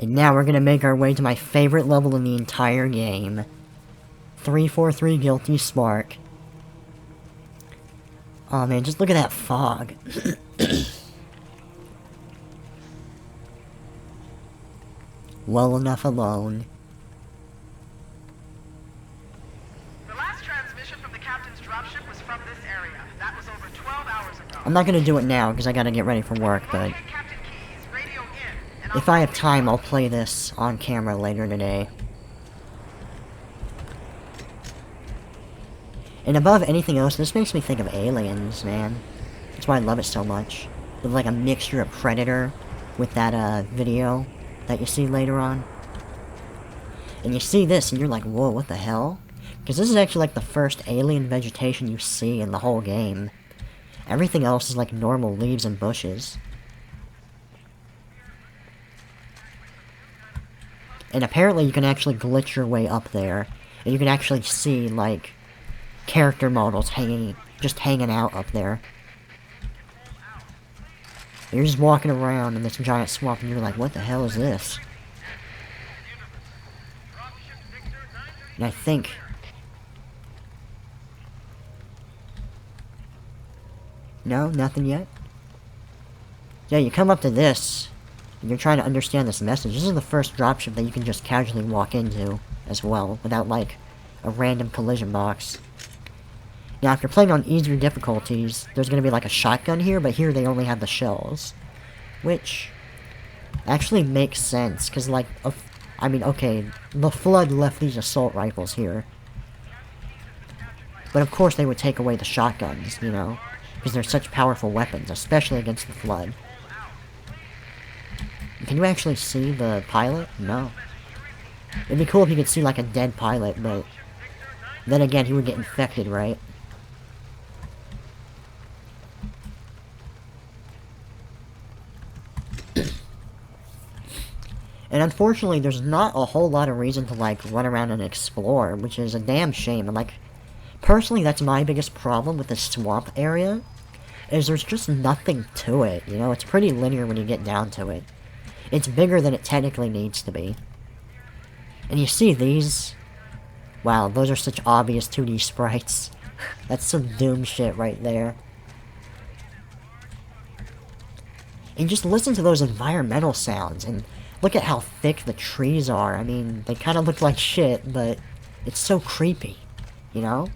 And now we're gonna make our way to my favorite level in the entire game. 343 Guilty Spark. Oh man, just look at that fog. Well enough alone. The last transmission from the captain's dropship was from this area. That was over 12 hours ago. I'm not gonna do it now because I gotta get ready for work, but if I have time, I'll play this on camera later today. And above anything else, this makes me think of Aliens, man. That's why I love it so much. With like a mixture of Predator with that video that you see later on. And you see this and you're like, whoa, what the hell? Because this is actually like the first alien vegetation you see in the whole game. Everything else is like normal leaves and bushes. And apparently you can actually glitch your way up there. And you can actually see like character models just hanging out up there. You're just walking around in this giant swamp and you're like, what the hell is this? And I think... No, nothing yet? Yeah, you come up to this, and you're trying to understand this message. This is the first dropship that you can just casually walk into, as well, without, like, a random collision box. Now, if you're playing on easier difficulties, there's gonna be, like, a shotgun here, but here they only have the shells. Which actually makes sense, because, like, I mean, okay, the Flood left these assault rifles here. But of course they would take away the shotguns, you know, because they're such powerful weapons, especially against the Flood. Can you actually see the pilot? No. It'd be cool if you could see, like, a dead pilot, but then again, he would get infected, right? And unfortunately, there's not a whole lot of reason to, like, run around and explore, which is a damn shame. And, like, personally, that's my biggest problem with this swamp area, is there's just nothing to it, you know? It's pretty linear when you get down to it. It's bigger than it technically needs to be. And you see these... Wow, those are such obvious 2D sprites. That's some Doom shit right there. And just listen to those environmental sounds, and look at how thick the trees are. I mean, they kind of look like shit, but it's so creepy, you know?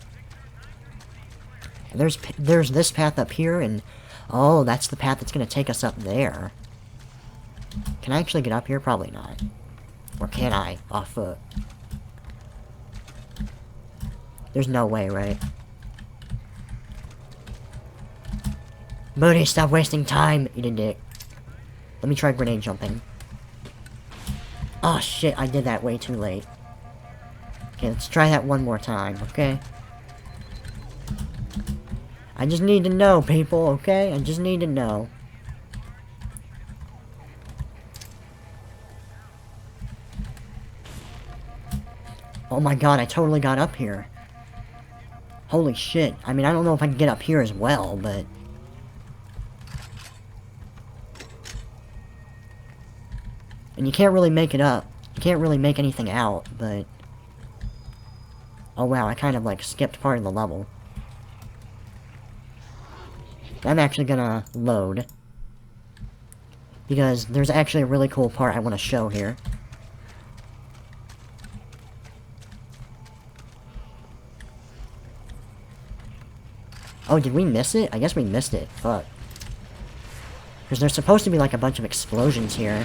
And there's this path up here, and oh, that's the path that's gonna take us up there. Can I actually get up here? Probably not. Or can I? Off foot. There's no way, right? Bootie, stop wasting time, eat a dick. Let me try grenade jumping. Oh shit, I did that way too late. Okay, let's try that one more time, okay? I just need to know, people, okay? I just need to know. Oh my god, I totally got up here. Holy shit. I mean, I don't know if I can get up here as well, but... And you can't really make it up. You can't really make anything out, but... Oh wow, I kind of, like, skipped part of the level. I'm actually gonna load. Because there's actually a really cool part I want to show here. Oh, did we miss it? I guess we missed it. Fuck. Because there's supposed to be, like, a bunch of explosions here.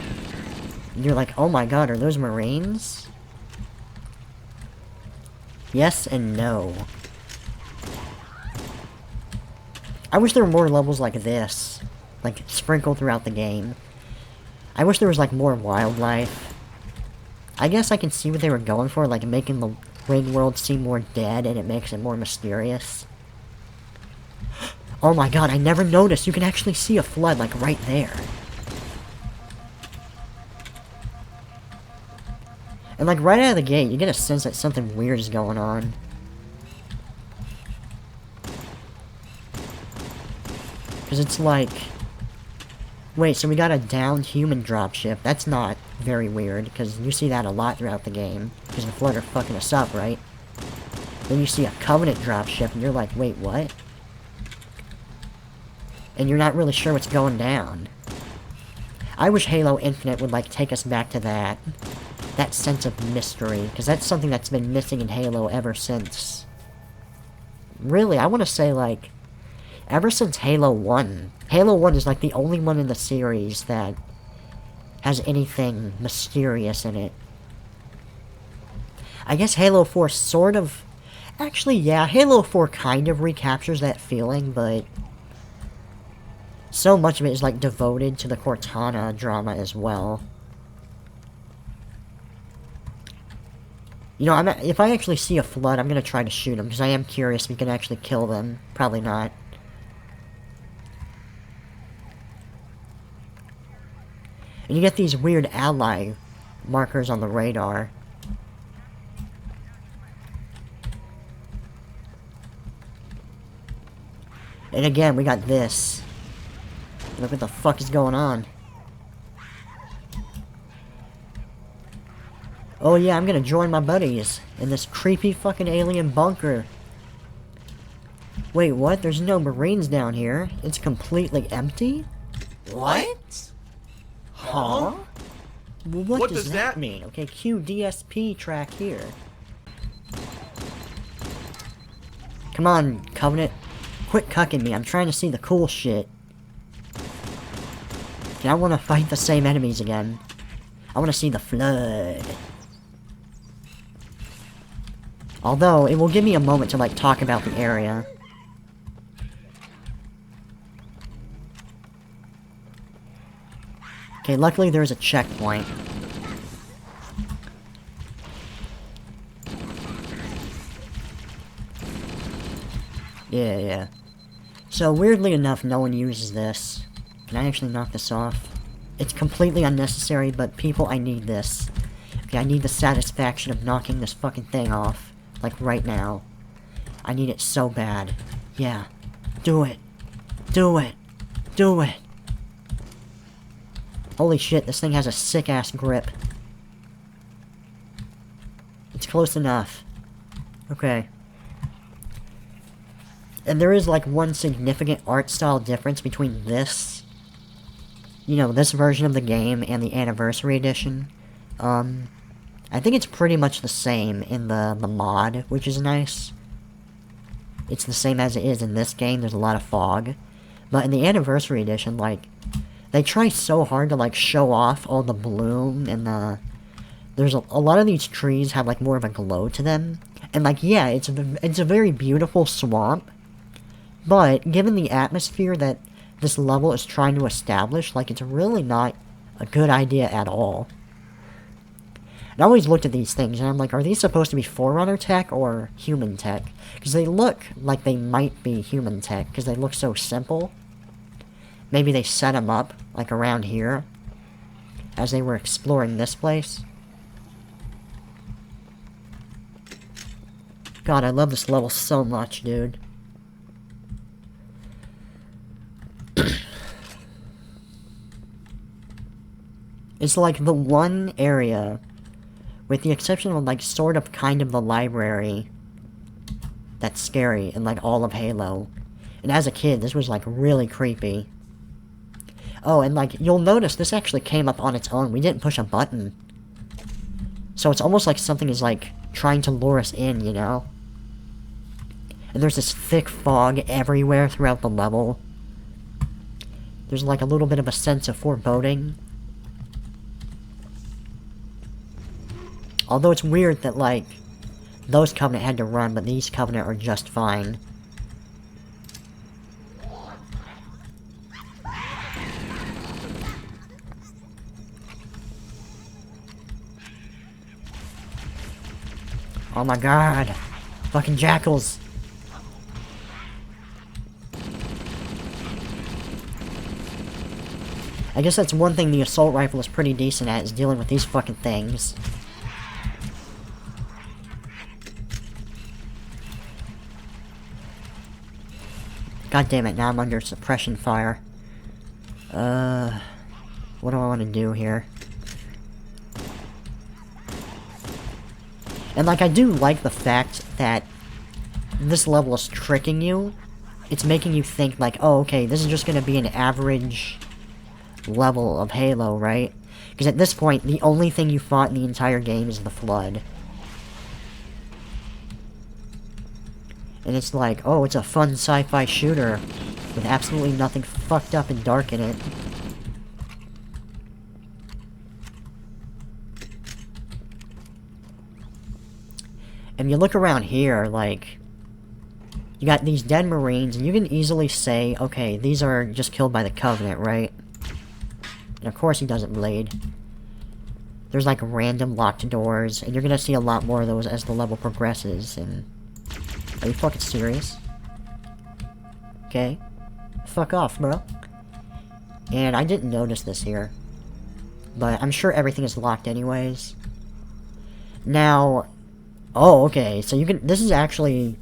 And you're like, oh my god, are those Marines? Yes and no. I wish there were more levels like this. Like, sprinkled throughout the game. I wish there was, like, more wildlife. I guess I can see what they were going for, like, making the ring world seem more dead, and it makes it more mysterious. Oh my god, I never noticed. You can actually see a flood, like, right there. And, like, right out of the gate, you get a sense that something weird is going on. Because it's like... Wait, so we got a downed human dropship. That's not very weird, because you see that a lot throughout the game. Because the Flood are fucking us up, right? Then you see a Covenant dropship, and you're like, wait, what? And you're not really sure what's going down. I wish Halo Infinite would, like, take us back to that. That sense of mystery, because that's something that's been missing in Halo ever since... Really, I want to say, like... Ever since Halo 1. Halo 1 is, like, the only one in the series that has anything mysterious in it. I guess Halo 4 sort of... Actually, yeah, Halo 4 kind of recaptures that feeling, but... So much of it is, like, devoted to the Cortana drama as well. You know, if I actually see a Flood, I'm gonna try to shoot them, because I am curious if we can actually kill them. Probably not. And you get these weird ally markers on the radar. And again, we got this. Look what the fuck is going on. Oh yeah, I'm gonna join my buddies in this creepy fucking alien bunker. Wait, what? There's no Marines down here. It's completely empty? What? Huh? Well, what does does that that mean? Okay, cue DSP track here. Come on, Covenant. Quit cucking me. I'm trying to see the cool shit. And I want to fight the same enemies again. I want to see the Flood. Although, it will give me a moment to, like, talk about the area. Okay, luckily there's a checkpoint. Yeah. So, weirdly enough, no one uses this. Can I actually knock this off? It's completely unnecessary, but people, I need this. Okay, I need the satisfaction of knocking this fucking thing off. Like, right now. I need it so bad. Yeah. Do it. Do it. Do it. Holy shit, this thing has a sick-ass grip. It's close enough. Okay. And there is, like, one significant art style difference between this, you know, this version of the game and the Anniversary Edition. I think it's pretty much the same in the mod, which is nice. It's the same as it is in this game, there's a lot of fog. But in the Anniversary Edition, like, they try so hard to, like, show off all the bloom and the... There's a lot of these trees have, like, more of a glow to them. And, like, yeah, it's a very beautiful swamp. But, given the atmosphere that this level is trying to establish, like, it's really not a good idea at all. And I always looked at these things, and I'm like, are these supposed to be Forerunner tech or human tech? Because they look like they might be human tech, because they look so simple. Maybe they set them up, like, around here, as they were exploring this place. God, I love this level so much, dude. It's like the one area, with the exception of, like, sort of kind of the library, that's scary in, like, all of Halo. And as a kid, this was, like, really creepy. Oh, and, like, you'll notice this actually came up on its own. We didn't push a button. So it's almost like something is, like, trying to lure us in, you know? And there's this thick fog everywhere throughout the level. There's, like, a little bit of a sense of foreboding. Although it's weird that, like, those Covenant had to run, but these Covenant are just fine. Oh my god! Fucking jackals! I guess that's one thing the assault rifle is pretty decent at, is dealing with these fucking things. God damn it, now I'm under suppression fire. What do I want to do here? And, like, I do like the fact that this level is tricking you. It's making you think, like, oh, okay, this is just gonna be an average level of Halo, right? Because at this point, the only thing you fought in the entire game is the Flood. And it's like, oh, it's a fun sci-fi shooter with absolutely nothing fucked up and dark in it. And you look around here, like, you got these dead Marines, and you can easily say, okay, these are just killed by the Covenant, right? And of course he doesn't bleed. There's like random locked doors, and you're gonna see a lot more of those as the level progresses, and... Are you fucking serious? Okay. Fuck off, bro. And I didn't notice this here. But I'm sure everything is locked anyways. Now... Oh, okay, so you can... This is actually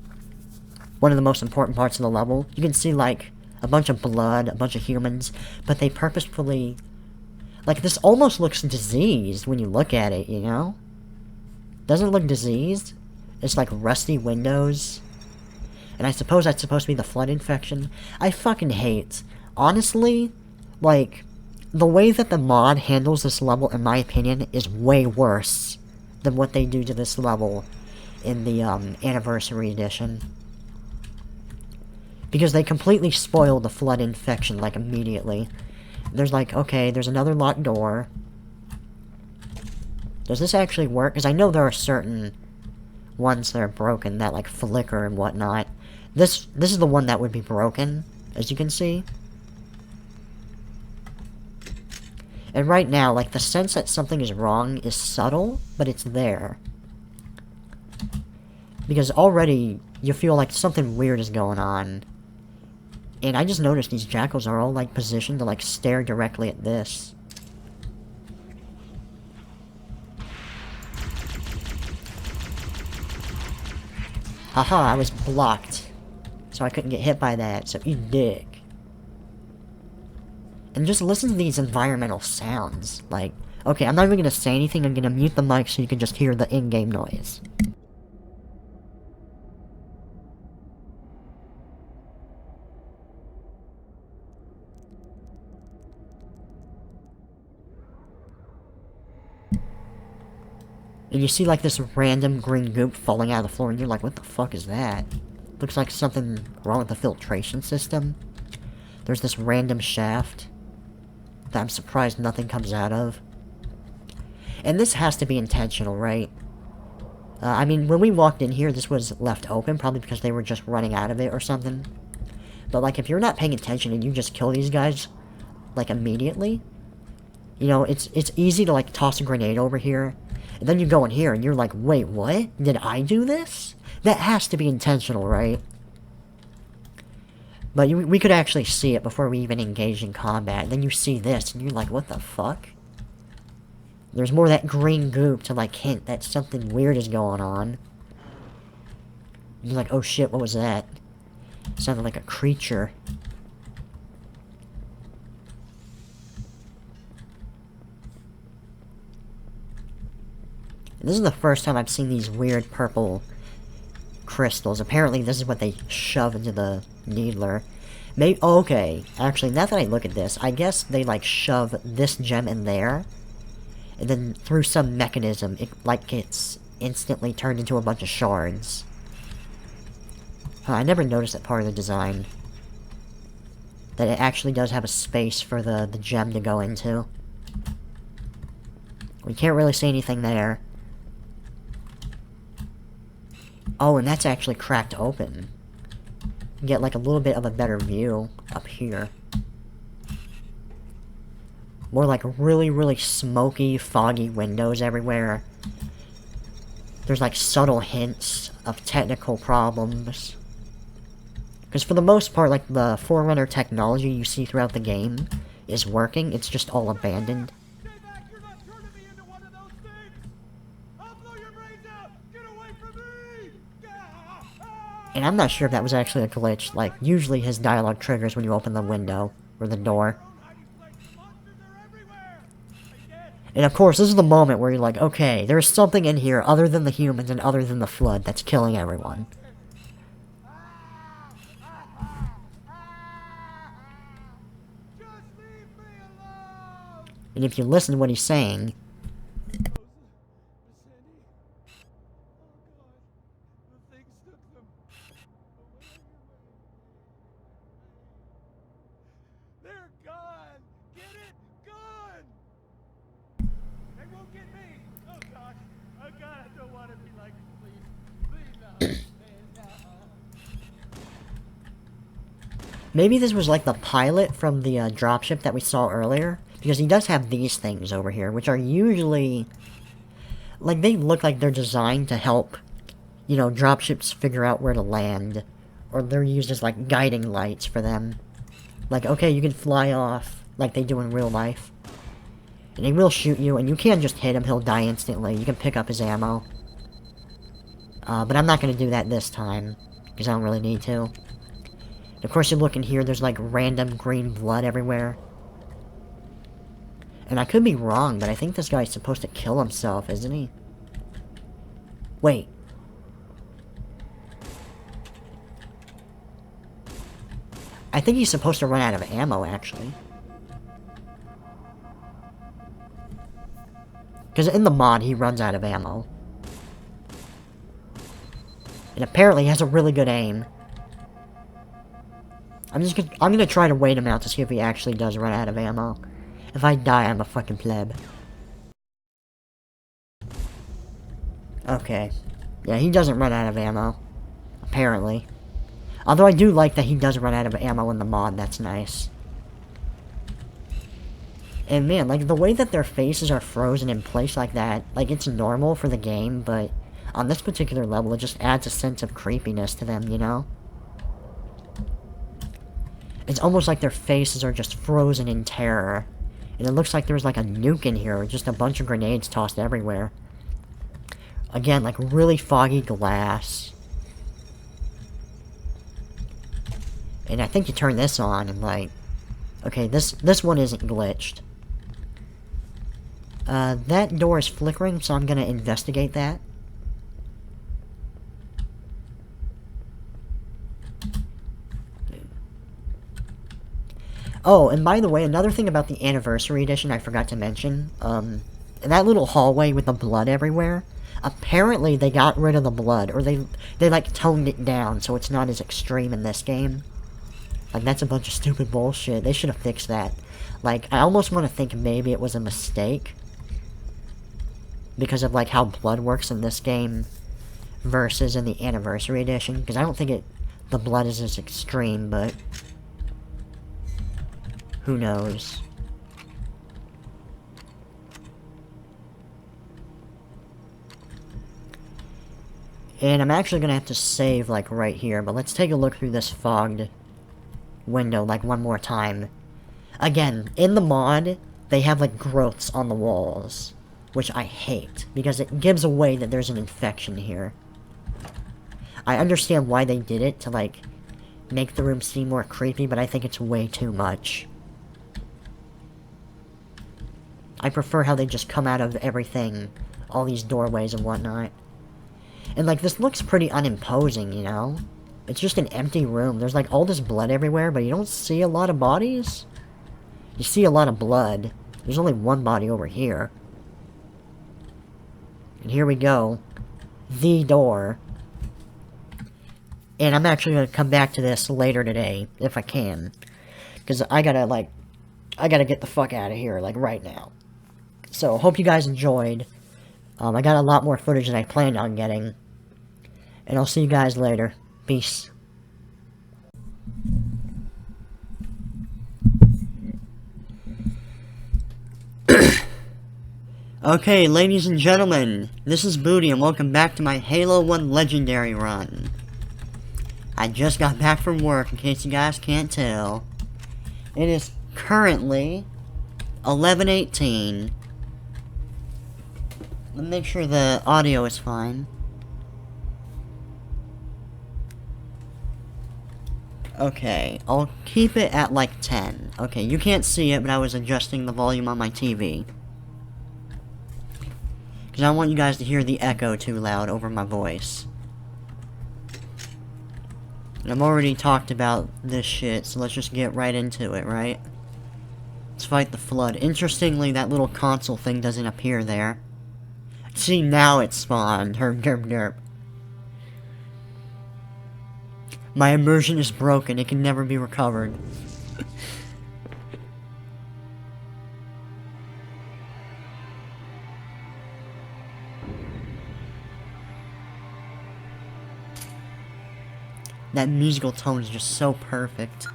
one of the most important parts of the level. You can see, like, a bunch of blood, a bunch of humans, but they purposefully... Like, this almost looks diseased when you look at it, you know? Doesn't it look diseased? It's like rusty windows. And I suppose that's supposed to be the Flood infection. I fucking hate. Honestly, like, the way that the mod handles this level, in my opinion, is way worse than what they do to this level in the Anniversary Edition. Because they completely spoil the Flood infection, like, immediately. There's like, okay, there's another locked door. Does this actually work? Because I know there are certain ones that are broken that, like, flicker and whatnot. This is the one that would be broken, as you can see. And right now, like, the sense that something is wrong is subtle, but it's there. Because already, you feel like something weird is going on. And I just noticed these jackals are all, like, positioned to, like, stare directly at this. Haha, I was blocked. So I couldn't get hit by that, so you dick. And just listen to these environmental sounds. Like, okay, I'm not even gonna say anything, I'm gonna mute the mic so you can just hear the in-game noise. And you see, like, this random green goop falling out of the floor, and you're like, what the fuck is that? Looks like something wrong with the filtration system. There's this random shaft that I'm surprised nothing comes out of. And this has to be intentional, right? I mean, when we walked in here, this was left open, probably because they were just running out of it or something. But, like, if you're not paying attention and you just kill these guys, like, immediately, you know, it's easy to, like, toss a grenade over here. And then you go in here and you're like, wait, what? Did I do this? That has to be intentional, right? But we could actually see it before we even engage in combat. And then you see this and you're like, what the fuck? There's more of that green goop to, like, hint that something weird is going on. You're like, oh shit, what was that? It sounded like a creature. This is the first time I've seen these weird purple crystals. Apparently this is what they shove into the needler. Maybe, oh, okay. Actually, now that I look at this, I guess they, like, shove this gem in there. And then through some mechanism, it, like, gets instantly turned into a bunch of shards. Huh, I never noticed that part of the design. That it actually does have a space for the gem to go into. We can't really see anything there. Oh, and that's actually cracked open. You get, like, a little bit of a better view up here. More like really, really smoky, foggy windows everywhere. There's, like, subtle hints of technical problems. Because for the most part, like, the Forerunner technology you see throughout the game is working. It's just all abandoned. And I'm not sure if that was actually a glitch. Like, usually his dialogue triggers when you open the window, or the door. And of course, this is the moment where you're like, okay, there's something in here other than the humans and other than the flood that's killing everyone. And if you listen to what he's saying... They're gone! Get it? Gone! They won't get me! Oh God! Oh God, I don't want to be like this, please. Please, no. Please, no. Maybe this was like the pilot from the dropship that we saw earlier. Because he does have these things over here, which are usually... like, they look like they're designed to help, you know, dropships figure out where to land. Or they're used as, like, guiding lights for them. Like, okay, you can fly off, like they do in real life. And he will shoot you, and you can't just hit him, he'll die instantly. You can pick up his ammo. But I'm not going to do that this time, because I don't really need to. And of course, you look in here, there's, like, random green blood everywhere. And I could be wrong, but I think this guy's supposed to kill himself, isn't he? Wait. I think he's supposed to run out of ammo, actually. Because in the mod, he runs out of ammo. And apparently he has a really good aim. I'm gonna try to wait him out to see if he actually does run out of ammo. If I die, I'm a fucking pleb. Okay. Yeah, he doesn't run out of ammo. Apparently. Although I do like that he does run out of ammo in the mod, that's nice. And man, like, the way that their faces are frozen in place like that, like, it's normal for the game, but on this particular level, it just adds a sense of creepiness to them, you know? It's almost like their faces are just frozen in terror. And it looks like there's like a nuke in here, just a bunch of grenades tossed everywhere. Again, like really foggy glass. And I think you turn this on and like... okay, this one isn't glitched. That door is flickering, so I'm gonna investigate that. Oh, and by the way, another thing about the Anniversary Edition I forgot to mention, that little hallway with the blood everywhere, apparently they got rid of the blood, or they like, toned it down so it's not as extreme in this game. Like, that's a bunch of stupid bullshit. They should have fixed that. Like, I almost want to think maybe it was a mistake, because of, like, how blood works in this game versus in the Anniversary Edition, because I don't think the blood is as extreme, but... who knows? And I'm actually gonna have to save, like, right here, but let's take a look through this fogged window, like, one more time. Again, in the mod, they have, like, growths on the walls, which I hate, because it gives away that there's an infection here. I understand why they did it, to, like, make the room seem more creepy, but I think it's way too much. I prefer how they just come out of everything, all these doorways and whatnot. And, like, this looks pretty unimposing, you know? It's just an empty room. There's, like, all this blood everywhere, but you don't see a lot of bodies? You see a lot of blood. There's only one body over here. And here we go. The door. And I'm actually gonna come back to this later today, if I can. Because I gotta get the fuck out of here, like, right now. So, hope you guys enjoyed. I got a lot more footage than I planned on getting. And I'll see you guys later. Peace. Okay, ladies and gentlemen, this is Bootie and welcome back to my Halo 1 Legendary run. I just got back from work, in case you guys can't tell. It is currently 11:18. Let me make sure the audio is fine. Okay, I'll keep it at like 10. Okay, you can't see it, but I was adjusting the volume on my TV. Because I don't want you guys to hear the echo too loud over my voice. And I've already talked about this shit, so let's just get right into it, right? Let's fight the flood. Interestingly, that little console thing doesn't appear there. See, now it spawned. Herp, derp, derp. My immersion is broken. It can never be recovered. That musical tone is just so perfect.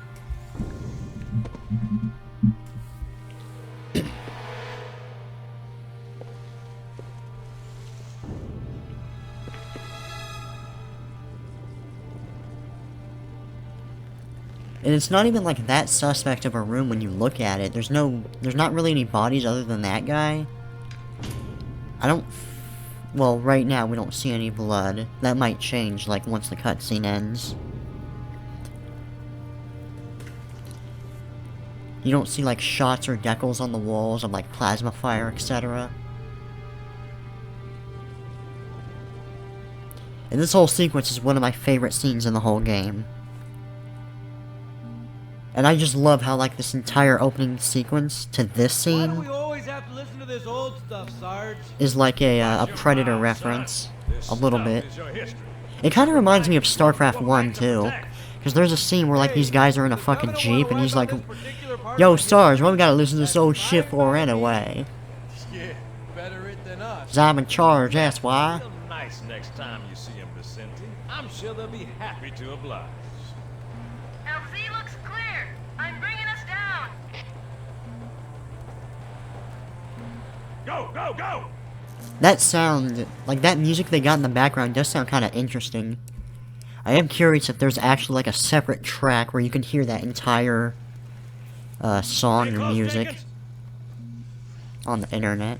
And it's not even like that suspect of a room when you look at it. There's not really any bodies other than that guy. Well, right now we don't see any blood. That might change, like, once the cutscene ends. You don't see, like, shots or decals on the walls of, like, plasma fire, etc. And this whole sequence is one of my favorite scenes in the whole game. And I just love how, like, this entire opening sequence to this Why do scene we always have to listen to this old stuff, Sarge? is like a Predator reference. A little bit. It kind of reminds me of StarCraft 1, too. Because there's a scene where, like, these guys are in a fucking Jeep, and he's like, "Yo, Sarge, why we gotta listen to this old shit for anyway? Yeah, better it than us. 'Cause I'm in charge, that's why." Real nice next time you see him, Vicente. I'm sure they'll be happy to oblige. LZ looks clear. I'm bringing us down. Go, go, go! That sound, like, that music they got in the background does sound kind of interesting. I am curious if there's actually, like, a separate track where you can hear that entire song and music on the internet.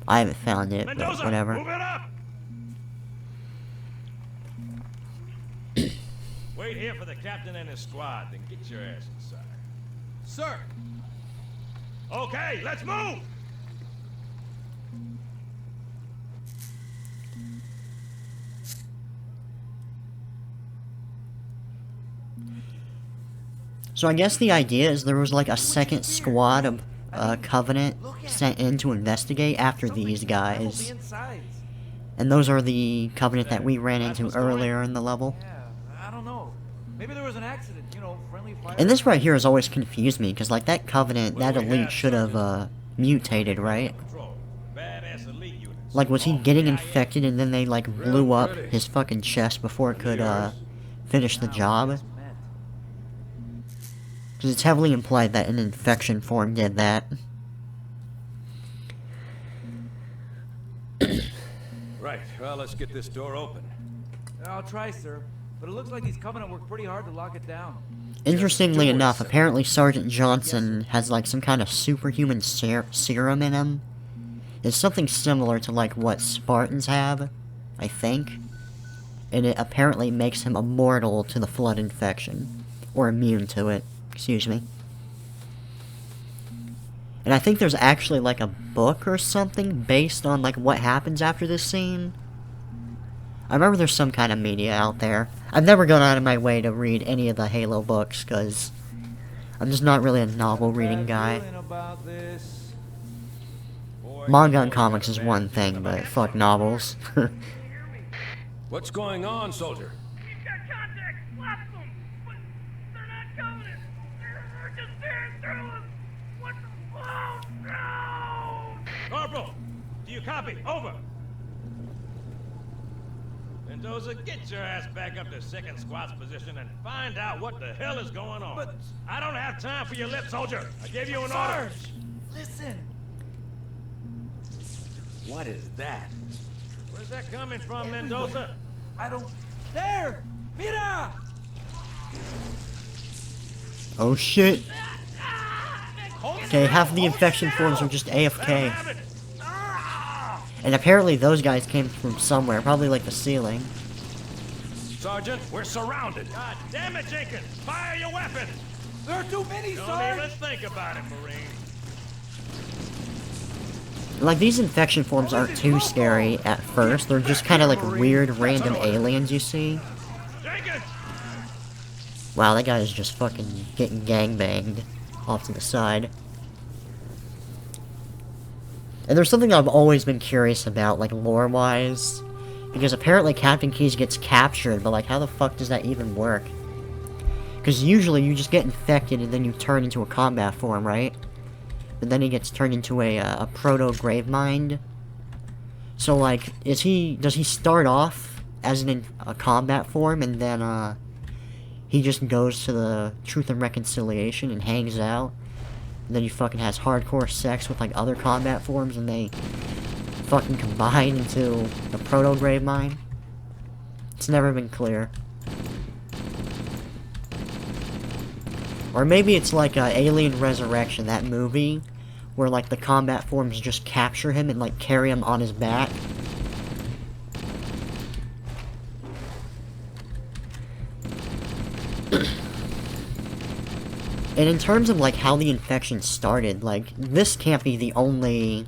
I haven't found it, but Mendoza, whatever. move it up! Wait here for the captain and his squad, then get your ass inside. Sir! Okay, let's move! So I guess the idea is there was like a second squad of Covenant sent in to investigate after these guys. And those are the Covenant that we ran into earlier in the level. Yeah, I don't know. Maybe there was an accident, you know, friendly fire. And this right here has always confused me, because like that Covenant, that elite should have mutated, right? Patrol. Badass elite units. Like, was he getting infected and then they like blew up his fucking chest before it could finish the job? Because it's heavily implied that an infection form did that. Right, well, let's get this door open. I'll try, sir. But it looks like these Covenant worked pretty hard to lock it down. Interestingly enough, apparently Sergeant Johnson has like some kind of superhuman serum in him. It's something similar to like what Spartans have, I think. And it apparently makes him immortal to the flood infection. Or immune to it, excuse me. And I think there's actually like a book or something based on like what happens after this scene. I remember there's some kind of media out there. I've never gone out of my way to read any of the Halo books, because I'm just not really a novel reading guy. Manga and comics is one thing, but fuck novels. What's going on, soldier? He's got contact. Lots of them. But they're not Covenant. They're just tearing through us. What the... Oh, no! Corporal, do you copy? Over. Mendoza, get your ass back up to second squad's position and find out what the hell is going on. But... I don't have time for your lip, soldier. I gave you an order. Sarge! Listen! What is that? Where's that coming from, Mendoza? I don't... There! Mira! Oh shit. Okay, half of the infection forms are just AFK. And apparently those guys came from somewhere, probably like the ceiling. Sergeant, we're surrounded. God damn it, Jenkins! Fire your weapons! There are too many, Don't Sarge! even think about it, Marine. Like, these infection forms aren't too scary at first. They're just kind of like weird, random aliens you see. Jenkins! Wow, that guy is just fucking getting gangbanged off to the side. And there's something I've always been curious about, like, lore-wise. Because apparently Captain Keyes gets captured, but, like, how the fuck does that even work? Because usually you just get infected and then you turn into a combat form, right? But then he gets turned into a proto-gravemind. So, like, does he start off as a combat form and then, he just goes to the Truth and Reconciliation and hangs out? And then he fucking has hardcore sex with, like, other combat forms and they fucking combine into the proto-gravemind? It's never been clear. Or maybe it's like Alien Resurrection, that movie, where like the combat forms just capture him and like carry him on his back. And in terms of like how the infection started, like this can't be the only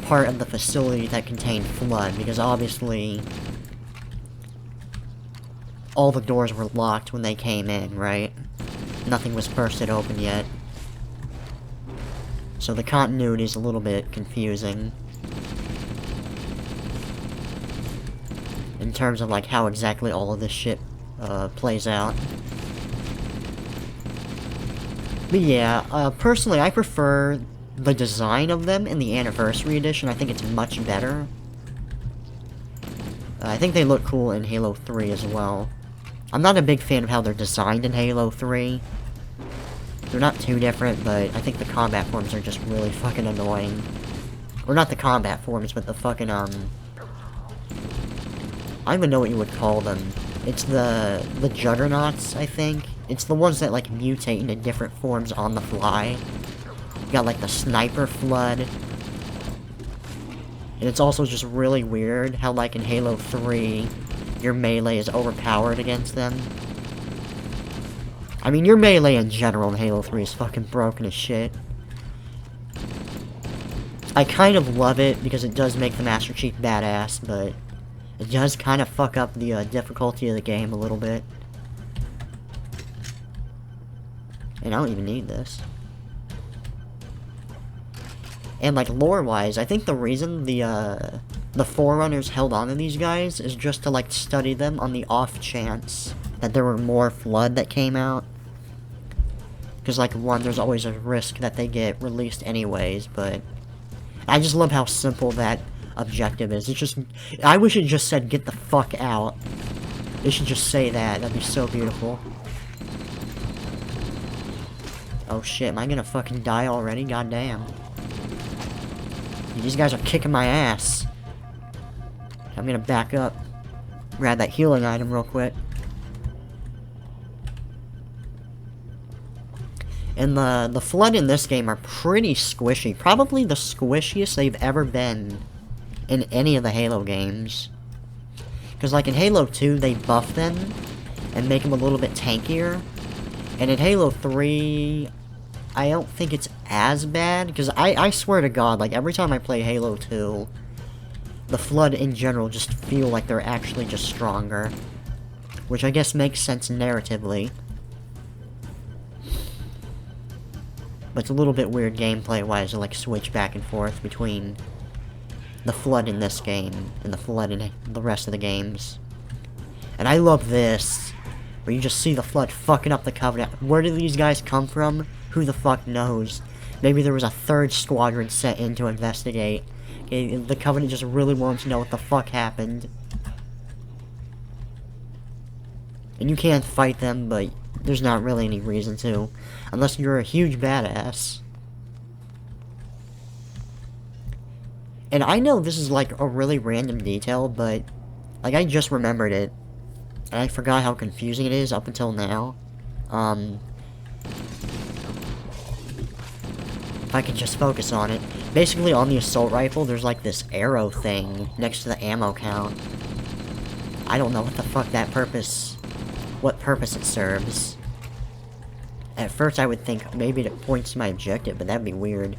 part of the facility that contained flood, because obviously all the doors were locked when they came in, right? Nothing was bursted open yet. So the continuity is a little bit confusing. In terms of like how exactly all of this shit plays out. But yeah, personally I prefer the design of them in the Anniversary Edition. I think it's much better. I think they look cool in Halo 3 as well. I'm not a big fan of how they're designed in Halo 3. They're not too different, but I think the combat forms are just really fucking annoying. Or not the combat forms, but the fucking, I don't even know what you would call them. It's the Juggernauts, I think. It's the ones that, like, mutate into different forms on the fly. You got, like, the Sniper Flood. And it's also just really weird how, like, in Halo 3... your melee is overpowered against them. I mean, your melee in general in Halo 3 is fucking broken as shit. I kind of love it because it does make the Master Chief badass, but it does kind of fuck up the difficulty of the game a little bit. And I don't even need this. And like lore-wise, I think the reason the Forerunners held on to these guys is just to like study them on the off chance that there were more Flood that came out. Because like one, there's always a risk that they get released anyways, but I just love how simple that objective is. It's just, I wish it just said get the fuck out. It should just say that. That'd be so beautiful. Oh shit, am I gonna fucking die already? Goddamn. These guys are kicking my ass. I'm gonna back up. Grab that healing item real quick. And the Flood in this game are pretty squishy. Probably the squishiest they've ever been in any of the Halo games. Because like in Halo 2, they buff them and make them a little bit tankier. And in Halo 3, I don't think it's as bad. Because I swear to God, like every time I play Halo 2, the Flood in general just feel like they're actually just stronger. Which I guess makes sense narratively. But it's a little bit weird gameplay-wise to like switch back and forth between the Flood in this game and the Flood in the rest of the games. And I love this, where you just see the Flood fucking up the Covenant. Where did these guys come from? Who the fuck knows? Maybe there was a third squadron set in to investigate. Okay, the Covenant just really wants to know what the fuck happened. And you can't fight them, but there's not really any reason to. Unless you're a huge badass. And I know this is like a really random detail, but like I just remembered it. And I forgot how confusing it is up until now. If I could just focus on it. Basically on the assault rifle, there's like this arrow thing next to the ammo count. I don't know what the fuck what purpose it serves. At first I would think maybe it points to my objective, but that'd be weird.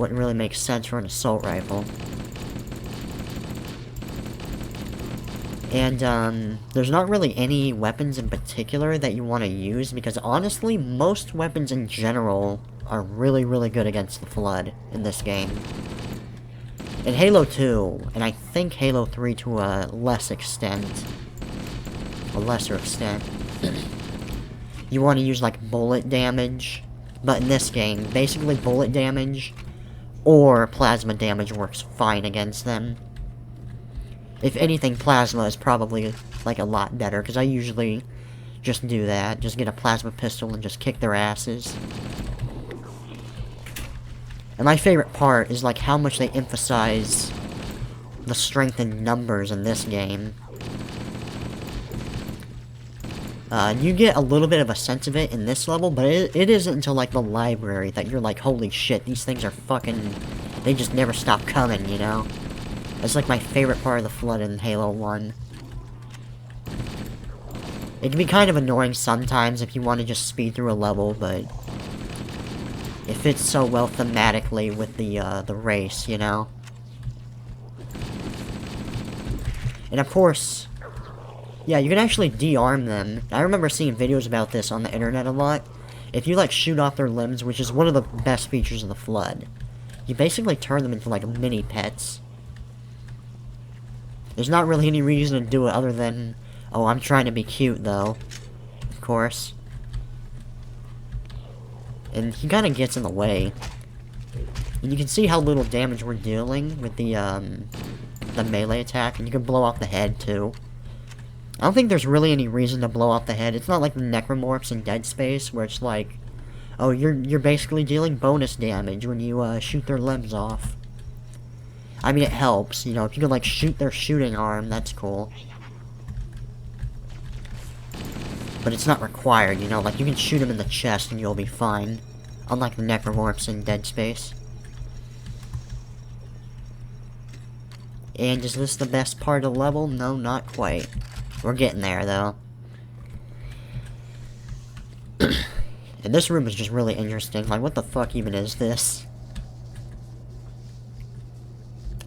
wouldn't really make sense for an assault rifle. And, there's not really any weapons in particular that you want to use, because honestly, most weapons in general are really, really good against the Flood in this game. In Halo 2, and I think Halo 3 to a lesser extent, you want to use, like, bullet damage, but in this game, basically bullet damage or plasma damage works fine against them. If anything, plasma is probably, like, a lot better, because I usually just do that. Just get a plasma pistol and just kick their asses. And my favorite part is, like, how much they emphasize the strength in numbers in this game. You get a little bit of a sense of it in this level, but it isn't until, like, the library that you're like, holy shit, these things are fucking... They just never stop coming, you know? That's like my favorite part of the Flood in Halo 1. It can be kind of annoying sometimes if you want to just speed through a level, but it fits so well thematically with the race, you know? And of course, yeah, you can actually de-arm them. I remember seeing videos about this on the internet a lot. If you, like, shoot off their limbs, which is one of the best features of the Flood, you basically turn them into, like, mini pets. There's not really any reason to do it other than, oh, I'm trying to be cute, though. Of course. And he kind of gets in the way. And you can see how little damage we're dealing with the melee attack, and you can blow off the head, too. I don't think there's really any reason to blow off the head. It's not like the Necromorphs in Dead Space, where it's like, oh, you're basically dealing bonus damage when you, shoot their limbs off. I mean, it helps, you know, if you can, like, shoot their shooting arm, that's cool. But it's not required, you know, like, you can shoot them in the chest and you'll be fine. Unlike the Necromorphs in Dead Space. And is this the best part of the level? No, not quite. We're getting there, though. And this room is just really interesting. Like, what the fuck even is this?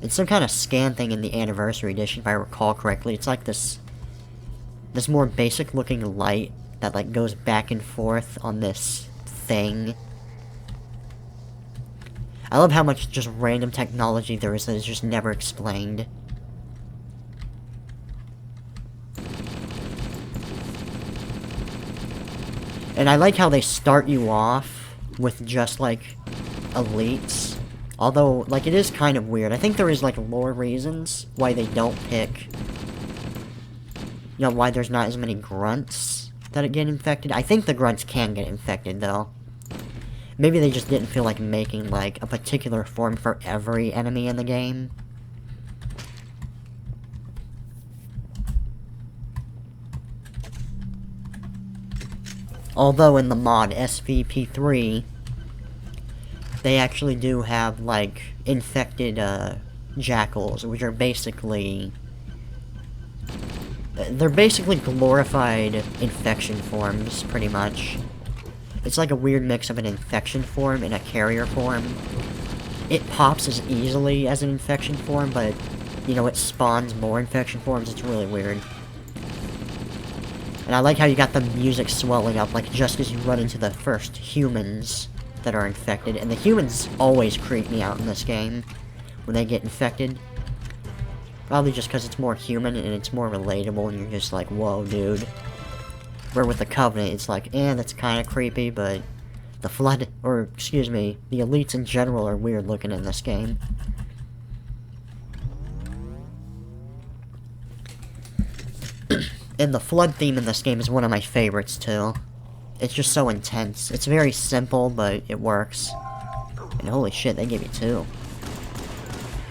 It's some kind of scan thing in the Anniversary Edition, if I recall correctly. It's like this more basic looking light that, like, goes back and forth on this thing. I love how much just random technology there is that is just never explained. And I like how they start you off with just, like, elites. Although, like, it is kind of weird. I think there is, like, lore reasons why they don't pick... You know, why there's not as many grunts that get infected. I think the grunts can get infected, though. Maybe they just didn't feel like making, like, a particular form for every enemy in the game. Although in the mod SVP3, they actually do have, like, infected, jackals, which are basically... They're basically glorified infection forms, pretty much. It's like a weird mix of an infection form and a carrier form. It pops as easily as an infection form, but, you know, it spawns more infection forms. It's really weird. And I like how you got the music swelling up, like, just as you run into the first humans that are infected. And the humans always creep me out in this game when they get infected. Probably just because it's more human and it's more relatable and you're just like, whoa, dude. Where with the Covenant, it's like, that's kind of creepy, but the Flood, or, excuse me, the elites in general are weird looking in this game. And the Flood theme in this game is one of my favorites, too. It's just so intense. It's very simple, but it works. And holy shit, they gave you two.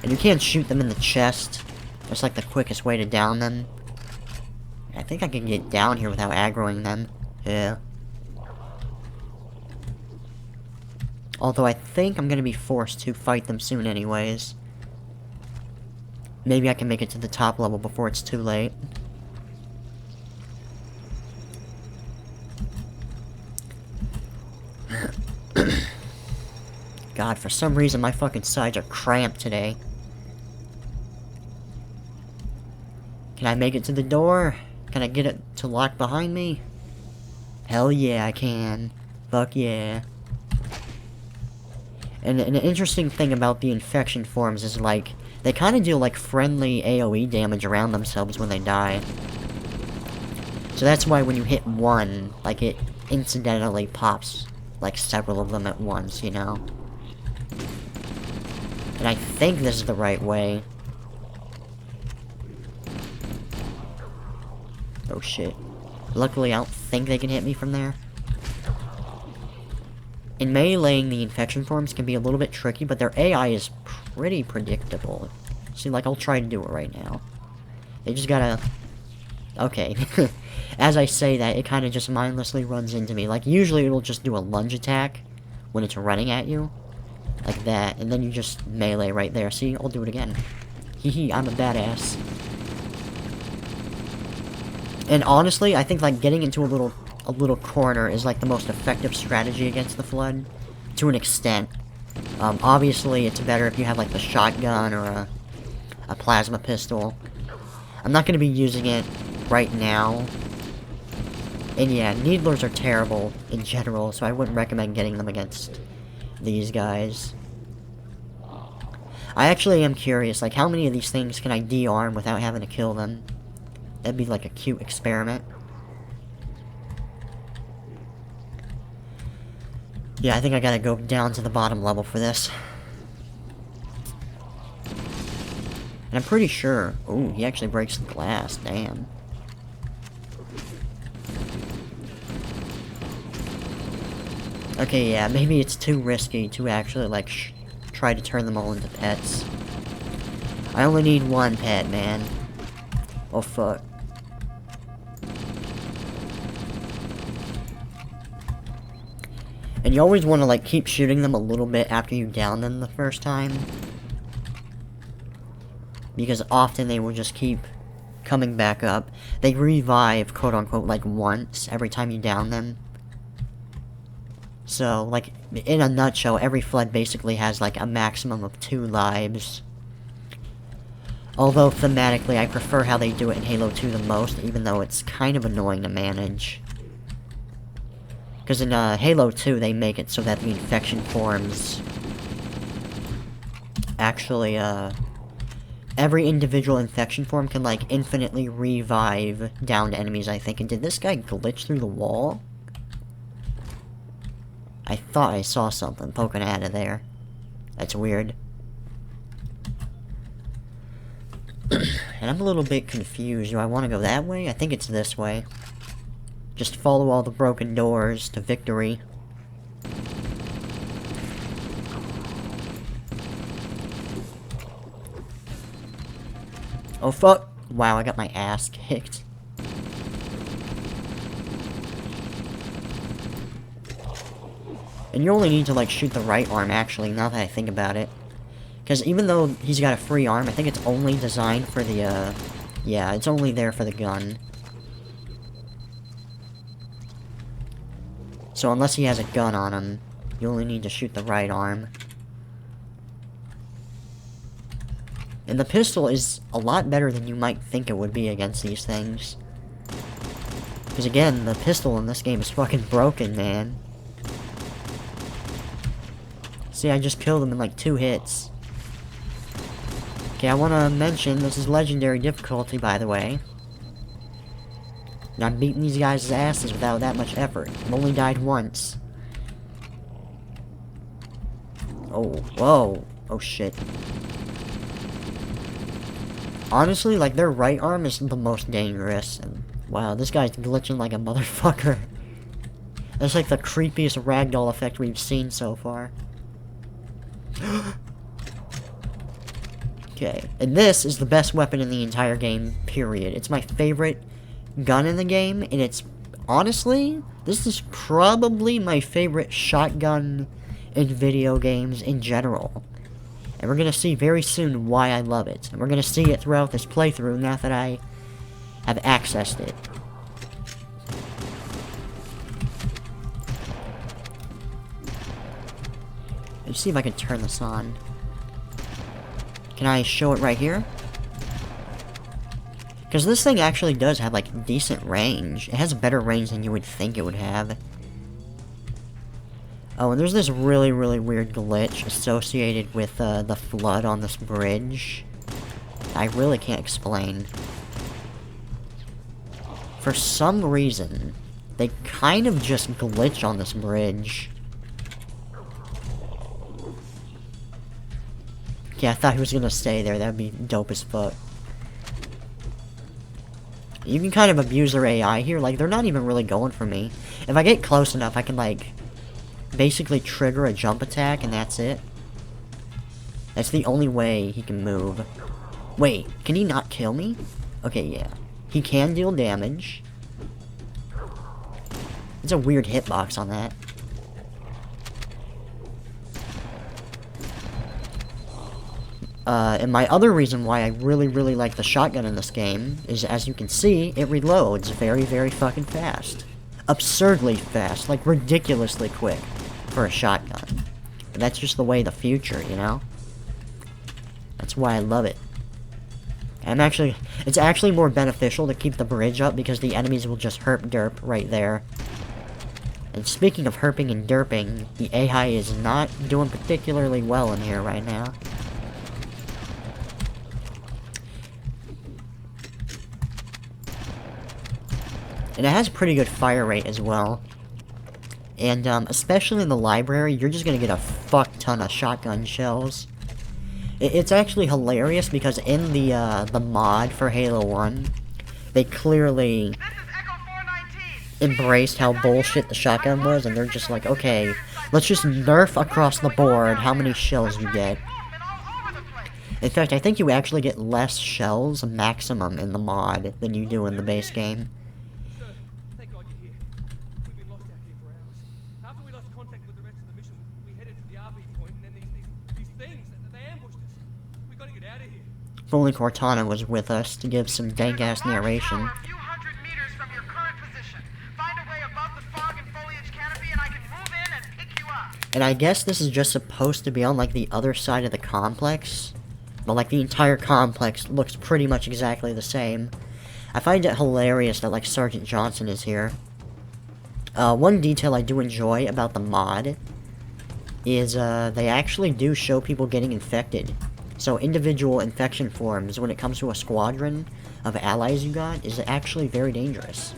And you can't shoot them in the chest. That's like the quickest way to down them. I think I can get down here without aggroing them. Yeah. Although I think I'm gonna be forced to fight them soon anyways. Maybe I can make it to the top level before it's too late. God, for some reason my fucking sides are cramped today. Can I make it to the door? Can I get it to lock behind me? Hell yeah, I can. Fuck yeah. And an interesting thing about the infection forms is, like, they kind of do, like, friendly AoE damage around themselves when they die. So that's why when you hit one, like, it incidentally pops, like, several of them at once, you know? And I think this is the right way. Oh shit. Luckily, I don't think they can hit me from there. In meleeing, the infection forms can be a little bit tricky, but their AI is pretty predictable. See, like, I'll try to do it right now. They just gotta... Okay. As I say that, it kind of just mindlessly runs into me. Like, usually it'll just do a lunge attack when it's running at you. Like that, and then you just melee right there. See, I'll do it again. Hee I'm a badass. And honestly, I think, like, getting into a little corner is, like, the most effective strategy against the Flood. To an extent. Obviously, it's better if you have, like, the shotgun or a plasma pistol. I'm not going to be using it right now. And yeah, Needlers are terrible in general, so I wouldn't recommend getting them against these guys. I actually am curious, like, how many of these things can I de-arm without having to kill them? That'd be like a cute experiment. Yeah, I think I gotta go down to the bottom level for this. And I'm pretty sure... Ooh, he actually breaks the glass, damn. Okay, yeah, maybe it's too risky to actually, like, try to turn them all into pets. I only need one pet, man. Oh, fuck. And you always want to, like, keep shooting them a little bit after you down them the first time. Because often they will just keep coming back up. They revive, quote-unquote, like, once every time you down them. So, like, in a nutshell, every Flood basically has, like, a maximum of 2 lives. Although, thematically, I prefer how they do it in Halo 2 the most, even though it's kind of annoying to manage. Because in Halo 2, they make it so that the infection forms... Actually, every individual infection form can, like, infinitely revive downed enemies, I think. And did this guy glitch through the wall? I thought I saw something poking out of there. That's weird. And I'm a little bit confused. Do I want to go that way? I think it's this way. Just follow all the broken doors to victory. Oh fuck! Wow, I got my ass kicked. And you only need to, like, shoot the right arm, actually, now that I think about it. Because even though he's got a free arm, I think it's only designed for the, yeah, it's only there for the gun. So unless he has a gun on him, you only need to shoot the right arm. And the pistol is a lot better than you might think it would be against these things. Because again, the pistol in this game is fucking broken, man. See, I just killed him in like 2 hits. Okay, I want to mention, this is legendary difficulty, by the way. And I'm beating these guys' asses without that much effort. I've only died once. Oh, whoa. Oh, shit. Honestly, like, their right arm is the most dangerous. And, wow, this guy's glitching like a motherfucker. That's like the creepiest ragdoll effect we've seen so far. Okay, and this is the best weapon in the entire game, period. It's my favorite gun in the game, and it's, honestly, this is probably my favorite shotgun in video games in general. And we're gonna see very soon why I love it. And we're gonna see it throughout this playthrough now that I have accessed it. Let's see if I can turn this on. Can I show it right here? Because this thing actually does have, like, decent range. It has better range than you would think it would have. Oh, and there's this really, really weird glitch associated with, the flood on this bridge. I really can't explain. For some reason, they kind of just glitch on this bridge. Yeah, I thought he was gonna stay there. That'd be dope as fuck. You can kind of abuse their AI here. Like, they're not even really going for me. If I get close enough, I can, like, basically trigger a jump attack, and that's it. That's the only way he can move. Wait, can he not kill me? Okay, yeah. He can deal damage. It's a weird hitbox on that. And my other reason why I really, really like the shotgun in this game is, as you can see, it reloads very, very fucking fast. Absurdly fast, like ridiculously quick for a shotgun. But that's just the way of the future, you know? That's why I love it. It's actually more beneficial to keep the bridge up because the enemies will just herp derp right there. And speaking of herping and derping, the AI is not doing particularly well in here right now. And it has pretty good fire rate as well. And, especially in the library, you're just gonna get a fuck ton of shotgun shells. It's actually hilarious because in the mod for Halo 1, they clearly embraced how bullshit the shotgun was, and they're just like, okay, let's just nerf across the board how many shells you get. In fact, I think you actually get less shells maximum in the mod than you do in the base game. Sir, thank God you're here. We've been lost out here for hours. After we lost contact with the rest of the mission, we headed to the RP point, and then these things, they ambushed us. We gotta get out of here. If only Cortana was with us to give some dank-ass narration. A few hundred meters from your current position. Find a way above the fog and foliage canopy, and I can move in and pick you up. And I guess this is just supposed to be on, like, the other side of the complex. But, like, the entire complex looks pretty much exactly the same. I find it hilarious that, like, Sergeant Johnson is here. One detail I do enjoy about the mod is, they actually do show people getting infected. So individual infection forms, when it comes to a squadron of allies you got, is actually very dangerous.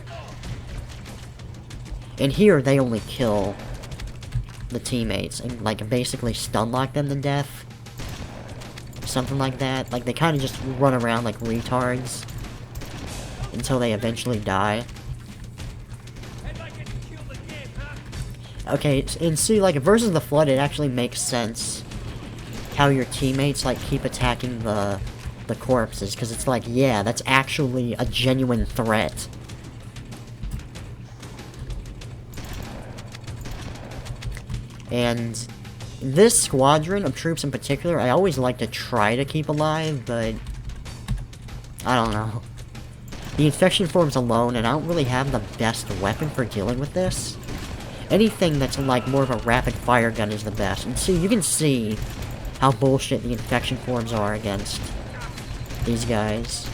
And here, they only kill the teammates and, like, basically stun lock them to death. Something like that. Like, they kind of just run around like retards until they eventually die. Okay, and see, like, versus the Flood, it actually makes sense how your teammates, like, keep attacking the corpses, because it's like, yeah, that's actually a genuine threat. And this squadron of troops in particular, I always like to try to keep alive, but I don't know. The infection forms alone, and I don't really have the best weapon for dealing with this. Anything that's like more of a rapid fire gun is the best. And see, you can see how bullshit the infection forms are against these guys.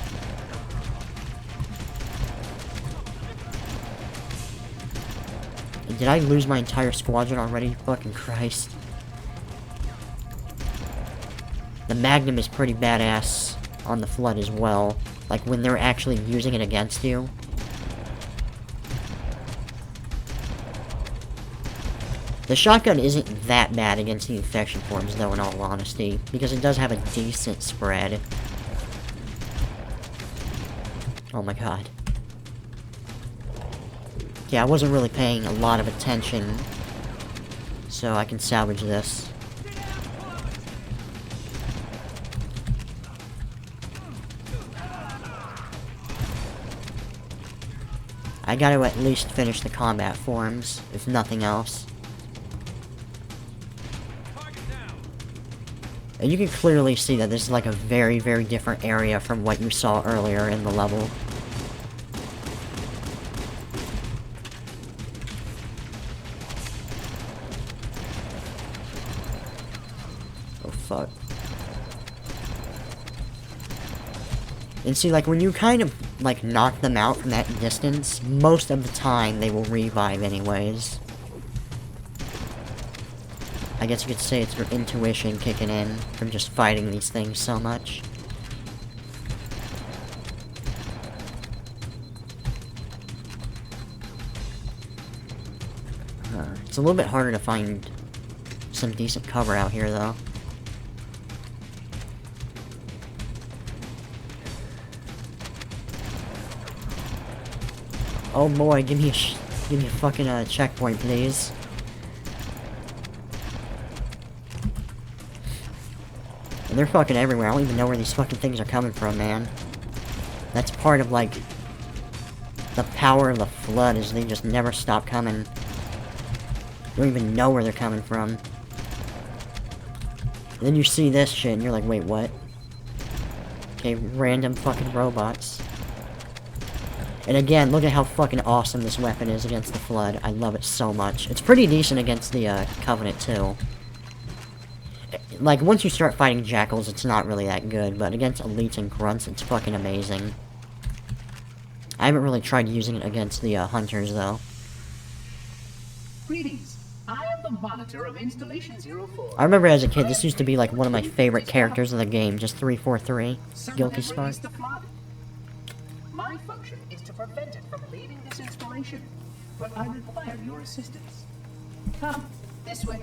And did I lose my entire squadron already? Fucking Christ. The Magnum is pretty badass on the Flood as well. Like, when they're actually using it against you. The shotgun isn't that bad against the infection forms, though, in all honesty, because it does have a decent spread. Oh my god. Yeah, I wasn't really paying a lot of attention, so I can salvage this. I gotta at least finish the combat forms, if nothing else. And you can clearly see that this is like a very, very different area from what you saw earlier in the level. fuck? And see, like, when you kind of, like, knock them out from that distance, most of the time they will revive anyways. I guess you could say it's your intuition kicking in from just fighting these things so much. It's a little bit harder to find some decent cover out here, though. Oh boy, give me a fucking checkpoint, please. And they're fucking everywhere. I don't even know where these fucking things are coming from, man. That's part of, like, the power of the flood, is they just never stop coming. You don't even know where they're coming from. And then you see this shit, and you're like, wait, what? Okay, random fucking robots. And again, look at how fucking awesome this weapon is against the Flood. I love it so much. It's pretty decent against the, Covenant, too. Like, once you start fighting Jackals, it's not really that good, but against Elites and Grunts, it's fucking amazing. I haven't really tried using it against the, Hunters, though. Greetings. I am the monitor of Installation 04. I remember as a kid, this used to be, like, one of my favorite characters of the game, just 343. Guilty Spot. My function is to prevent it from leaving this installation, but I require your assistance. Come, this way.